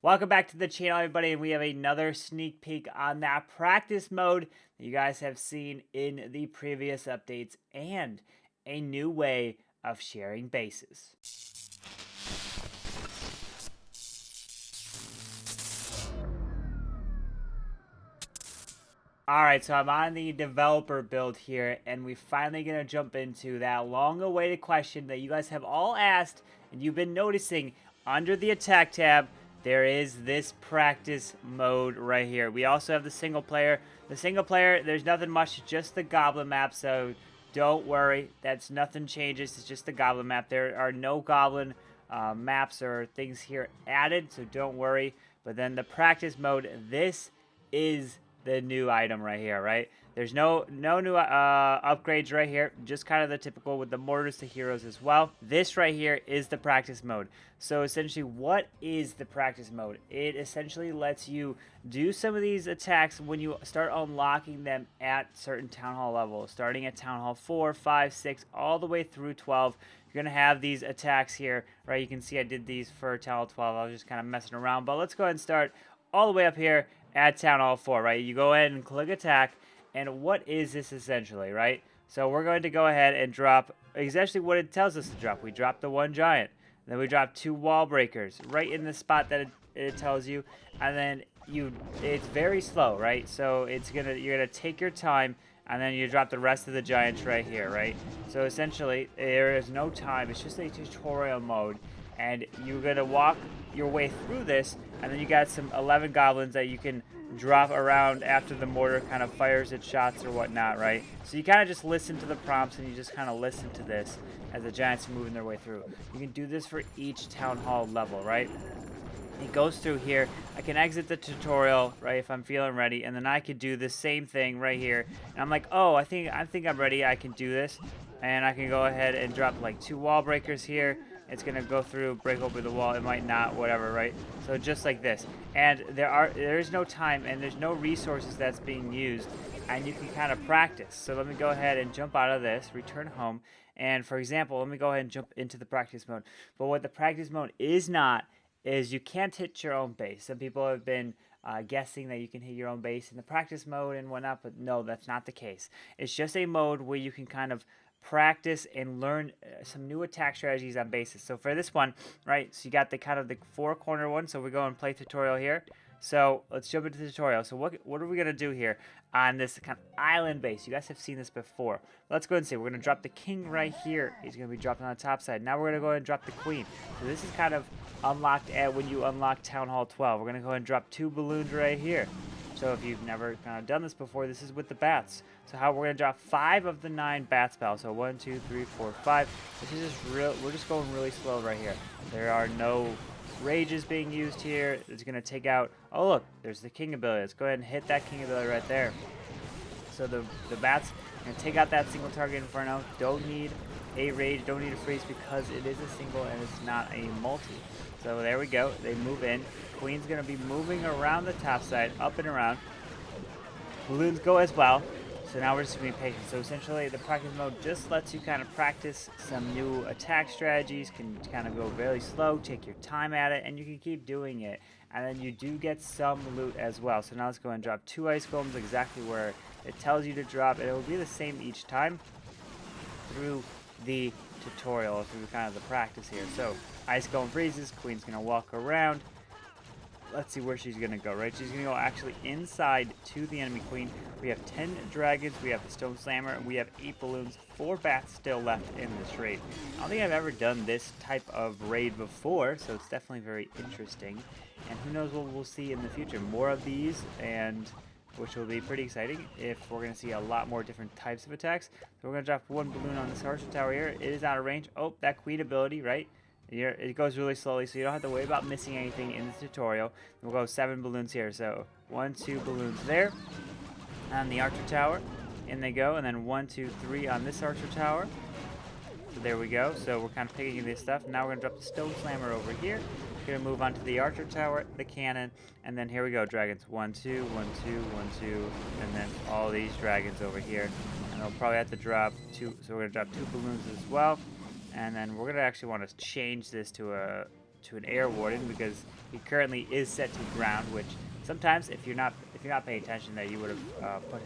Welcome back to the channel, everybody, and we have another sneak peek on that practice mode that you guys have seen in the previous updates and a new way of sharing bases. Alright, so I'm on the developer build here, and we're finally going to jump into that long-awaited question that you guys have all asked, and you've been noticing under the attack tab. There is this practice mode right here. We also have the single player. The single player, there's nothing much, just the goblin map, so don't worry. That's nothing changes. It's just the goblin map. There are no goblin maps or things here added, so don't worry. But then the practice mode, this is the new item right here, right? There's no new upgrades right here, just kind of the typical with the mortars to heroes as well. This right here is the practice mode. So essentially, what is the practice mode? It essentially lets you do some of these attacks when you start unlocking them at certain town hall levels, starting at town hall 4, 5, 6, all the way through 12. You're gonna have these attacks here, right? You can see I did these for town hall 12. I was just kind of messing around, but let's go ahead and start all the way up here at town hall 4, right? You go ahead and click attack, and what is this essentially, right? So we're going to go ahead and drop exactly what it tells us to drop. We drop the one giant, then we drop 2 wall breakers right in the spot that it tells you, and then it's very slow, right? So you're gonna take your time, and then you drop the rest of the giants right here, right? So essentially there is no time. It's just a tutorial mode, and you're gonna walk your way through this, and then you got some 11 goblins that you can drop around after the mortar kind of fires its shots or whatnot, right? So you kind of just listen to the prompts, and you just kind of listen to this as the giants are moving their way through. You can do this for each town hall level, right? It goes through here. I can exit the tutorial, right, if I'm feeling ready, and then I could do the same thing right here. And I'm like, oh, I think I'm ready. I can do this, and I can go ahead and drop like 2 wall breakers here. It's gonna go through, break open the wall. It might not, whatever, right? So just like this. And there is no time, and there's no resources that's being used, and you can kind of practice. So let me go ahead and jump out of this, return home, and for example, let me go ahead and jump into the practice mode. But what the practice mode is not is you can't hit your own base. Some people have been guessing that you can hit your own base in the practice mode and whatnot, but no, that's not the case. It's just a mode where you can kind of practice and learn some new attack strategies on bases. So for this one, right, so you got the kind of the 4-corner one, so we go and play tutorial here. So let's jump into the tutorial. So what are we going to do here on this kind of island base? You guys have seen this before. Let's go and see. We're going to drop the king right here. He's going to be dropping on the top side. Now we're going to go ahead and drop the queen. So this is kind of unlocked at when you unlock Town Hall 12. We're going to go ahead and drop 2 balloons right here. So if you've never kind of done this before, this is with the bats. So how we're going to drop 5 of the 9 bat spells. So 1, 2, 3, 4, 5. This is just real. We're just going really slow right here. There are no rages being used here. It's going to take out. Oh look, there's the king ability. Let's go ahead and hit that king ability right there. So the bats are going to take out that single target inferno. Don't need a rage. Don't need a freeze because it is a single and it's not a multi. So there we go. They move in. Queen's going to be moving around the top side, up and around. Balloons go as well. So now we're just going to be patient. So essentially, the practice mode just lets you kind of practice some new attack strategies, can kind of go very slow, take your time at it, and you can keep doing it. And then you do get some loot as well. So now let's go and drop 2 ice golems exactly where it tells you to drop. It will be the same each time through the tutorial, through kind of the practice here. So ice golem freezes, queen's going to walk around. Let's see where she's going to go, right? She's going to go actually inside to the enemy queen. We have 10 dragons, we have the stone slammer, and we have 8 balloons, 4 bats still left in this raid. I don't think I've ever done this type of raid before, so it's definitely very interesting. And who knows what we'll see in the future. More of these, and which will be pretty exciting if we're going to see a lot more different types of attacks. So we're going to drop 1 balloon on this archer tower here. It is out of range. Oh, that queen ability, right? It goes really slowly, so you don't have to worry about missing anything in the tutorial. We'll go 7 balloons here. So 1, 2 balloons there on the archer tower. In they go, and then 1, 2, 3 on this archer tower. So there we go. So we're kind of picking this stuff. Now we're going to drop the stone slammer over here. We're going to move on to the archer tower, the cannon, and then here we go, dragons. 1, 2, 1, 2, 1, 2, and then all these dragons over here. And they'll probably have to drop 2, so we're going to drop 2 balloons as well. And then we're going to actually want to change this to a to an air warden because he currently is set to ground, which sometimes if you're not paying attention there, you would have put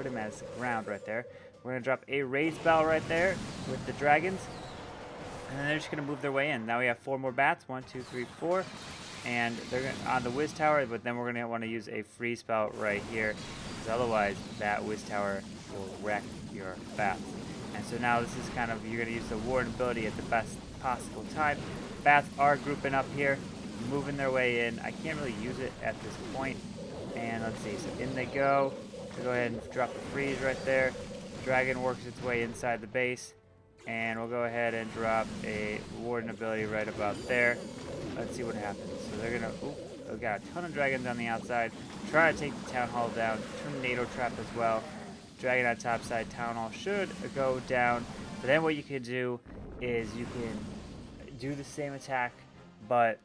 him as ground right there. We're gonna drop a raise bell right there with the dragons, and then they're just gonna move their way in. Now we have 4 more bats, 1, 2, 3, 4, and they're gonna, on the whiz tower. But then we're gonna want to use a freeze spell right here, because otherwise that whiz tower will wreck your bats. And so now this is kind of, you're gonna use the warden ability at the best possible time. Bats are grouping up here, moving their way in. I can't really use it at this point. And let's see, so in they go. So go ahead and drop the freeze right there. Dragon works its way inside the base. And we'll go ahead and drop a warden ability right about there. Let's see what happens. So they're gonna, ooh, they've got a ton of dragons on the outside. Try to take the town hall down. Tornado trap as well. Dragon on top side, town hall should go down. But then what you can do is you can do the same attack, but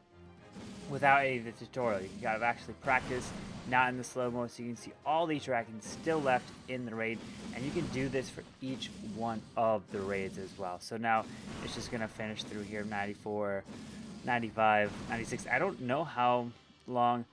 without any of the tutorial. You gotta actually practice, not in the slow-mo, so you can see all these dragons still left in the raid, and you can do this for each one of the raids as well. So now it's just gonna finish through here, 94, 95, 96. I don't know how long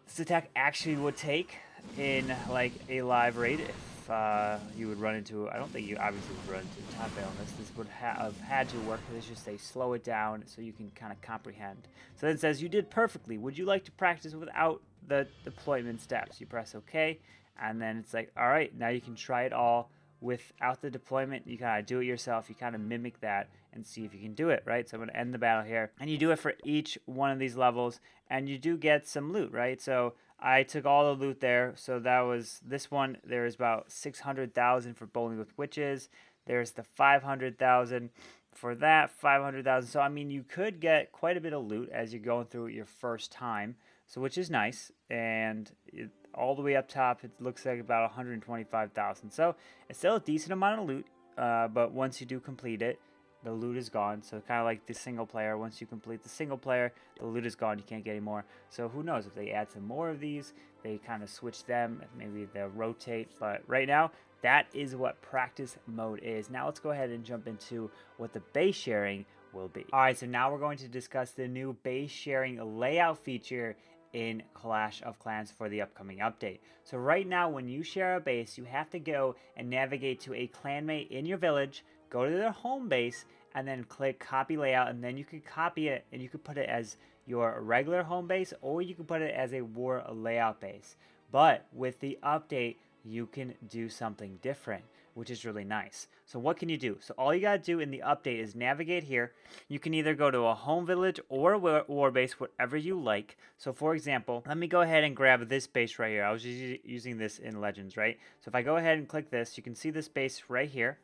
this attack actually would take in like a live raid. If you would run into, I don't think you obviously would run into top on this. This would have had to work. Let's just say slow it down so you can kind of comprehend. So then it says you did perfectly. Would you like to practice without the deployment steps? You press OK, and then it's like, all right, now you can try it all without the deployment. You kind of do it yourself. You kind of mimic that and see if you can do it, right? So I'm going to end the battle here, and you do it for each one of these levels, and you do get some loot, right? So I took all the loot there. So that was this one. There's about 600,000 for Bowling with Witches. There's the 500,000 for that, 500,000. So I mean, you could get quite a bit of loot as you're going through it your first time. So which is nice. And all the way up top, it looks like about 125,000. So it's still a decent amount of loot. But once you do complete it, the loot is gone. So kind of like the single player. Once you complete the single player, the loot is gone. You can't get any more. So who knows if they add some more of these, they kind of switch them. Maybe they'll rotate. But right now, that is what practice mode is. Now let's go ahead and jump into what the base sharing will be. All right, so now we're going to discuss the new base sharing layout feature in Clash of Clans for the upcoming update. So right now, when you share a base, you have to go and navigate to a clanmate in your village, go to their home base, and then click copy layout, and then you can copy it and you can put it as your regular home base, or you can put it as a war layout base. But with the update, you can do something different, which is really nice. So what can you do? So all you gotta do in the update is navigate here. You can either go to a home village or a war base, whatever you like. So for example, let me go ahead and grab this base right here. I was using this in Legends, right? So if I go ahead and click this, you can see this base right here.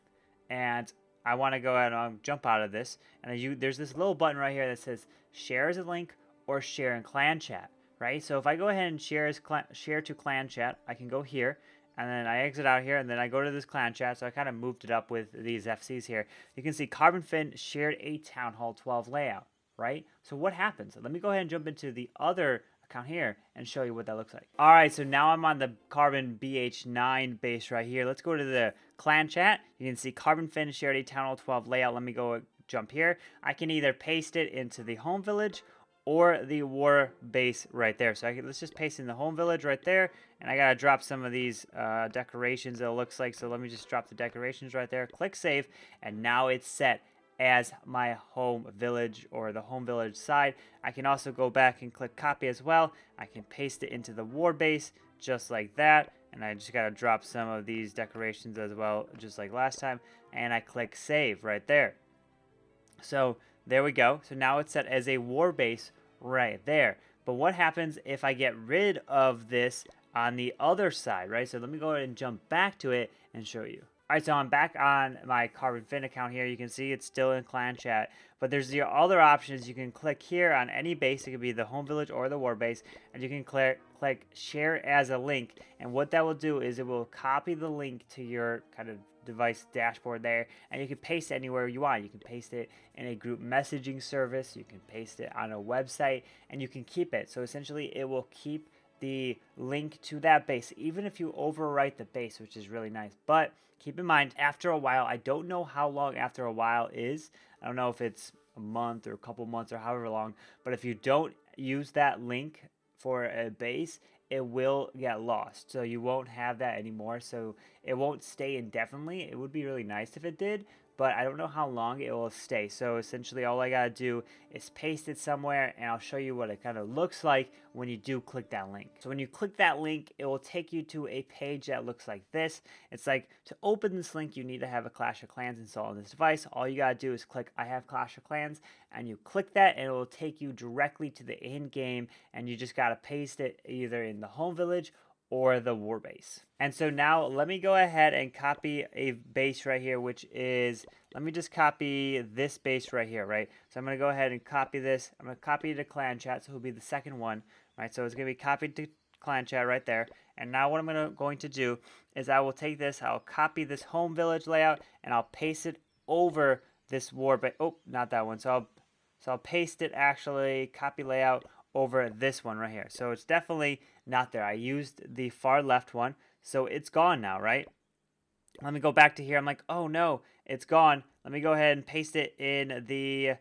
And I want to go ahead and jump out of this. And there's this little button right here that says share as a link or share in clan chat, right? So if I go ahead and share to clan chat, I can go here. And then I exit out here, and then I go to this clan chat. So I kind of moved it up with these FCs here. You can see Carbonfin shared a Town Hall 12 layout, right? So what happens? Let me go ahead and jump into the other account here and show you what that looks like. All right, so now I'm on the Carbon BH9 base right here. Let's go to the clan chat. You can see Carbonfin shared a Town Hall 12 layout. Let me go jump here. I can either paste it into the home village or the war base right there. So let's just paste in the home village right there. And I gotta drop some of these decorations, it looks like. So let me just drop the decorations right there. Click save, and now it's set as my home village or the home village side. I can also go back and click copy as well. I can paste it into the war base just like that. And I just gotta drop some of these decorations as well, just like last time. And I click save right there. So there we go. So now it's set as a war base right there. But what happens if I get rid of this on the other side, right? So let me go ahead and jump back to it and show you. All right, so I'm back on my Carbonfin account here. You can see it's still in clan chat, but there's the other options. You can click here on any base. It could be the home village or the war base, and you can click share as a link. And what that will do is it will copy the link to your kind of device dashboard there, and you can paste it anywhere you want. You can paste it in a group messaging service. You can paste it on a website, and you can keep it. So essentially, it will keep the link to that base, even if you overwrite the base, which is really nice. But keep in mind, after a while, I don't know how long after a while is. I don't know if it's a month or a couple months or however long. But if you don't use that link for a base, it will get lost. So you won't have that anymore. So it won't stay indefinitely. It would be really nice if it did, but I don't know how long it will stay. So essentially all I gotta do is paste it somewhere, and I'll show you what it kind of looks like when you do click that link. So when you click that link, it will take you to a page that looks like this. It's like, to open this link, you need to have a Clash of Clans installed on this device. All you gotta do is click I have Clash of Clans, and you click that, and it will take you directly to the in-game, and you just gotta paste it either in the home village or the war base. And so now let me go ahead and copy a base right here, which is, let me just copy this base right here, right? So I'm going to go ahead and copy this. I'm going to copy it to clan chat, so it'll be the second one, right? So it's going to be copied to clan chat right there. And now what I'm going to do is I will take this, I'll copy this home village layout, and I'll paste it over this war base. Oh, not that one. So I'll paste it, actually, copy layout over this one right here. So it's definitely not there. I used the far left one, so it's gone now, right? Let me go back to here. I'm like, oh no, it's gone. Let me go ahead and paste it in the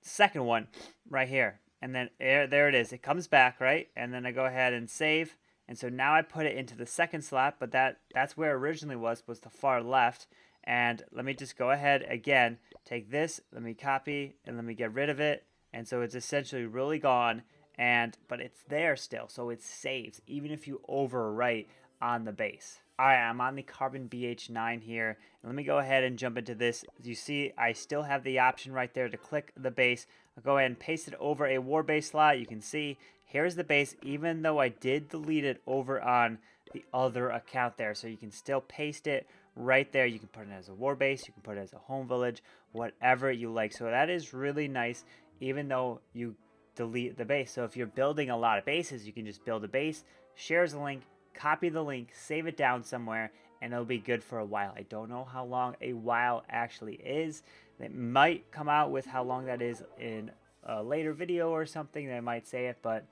second one right here. And then there it is. It comes back, right? And then I go ahead and save. And so now I put it into the second slot, but that's where it originally was the far left. And let me just go ahead again, take this, let me copy, and let me get rid of it. And so it's essentially really gone. But it's there still, so it saves even if you overwrite on the base. All right, I'm on the Carbon BH9 here, and let me go ahead and jump into this. As you see, I still have the option right there to click the base. I'll go ahead and paste it over a war base slot. You can see here's the base, even though I did delete it over on the other account there, so you can still paste it right there. You can put it as a war base, you can put it as a home village, whatever you like. So that is really nice, even though you delete the base. So if you're building a lot of bases, you can just build a base, share the link, copy the link, save it down somewhere, and it'll be good for a while. I don't know how long a while actually is. It might come out with how long that is in a later video or something. They might say it, but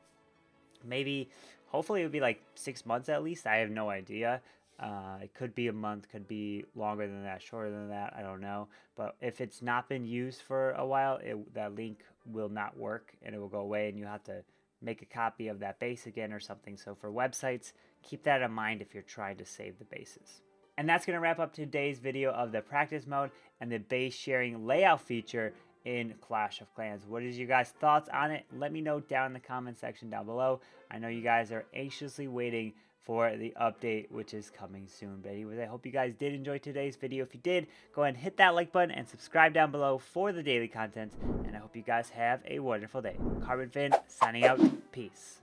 maybe, hopefully it would be like 6 months at least. I have no idea. It could be a month, could be longer than that, shorter than that, I don't know. But if it's not been used for a while, that link will not work, and it will go away, and you have to make a copy of that base again or something. So for websites, keep that in mind if you're trying to save the bases. And that's going to wrap up today's video of the practice mode and the base sharing layout feature in Clash of Clans. What is your guys' thoughts on it? Let me know down in the comment section down below. I know you guys are anxiously waiting for the update, which is coming soon. But anyways, I hope you guys did enjoy today's video. If you did, go ahead and hit that like button and subscribe down below for the daily content. And I hope you guys have a wonderful day. Carbonfin signing out. Peace.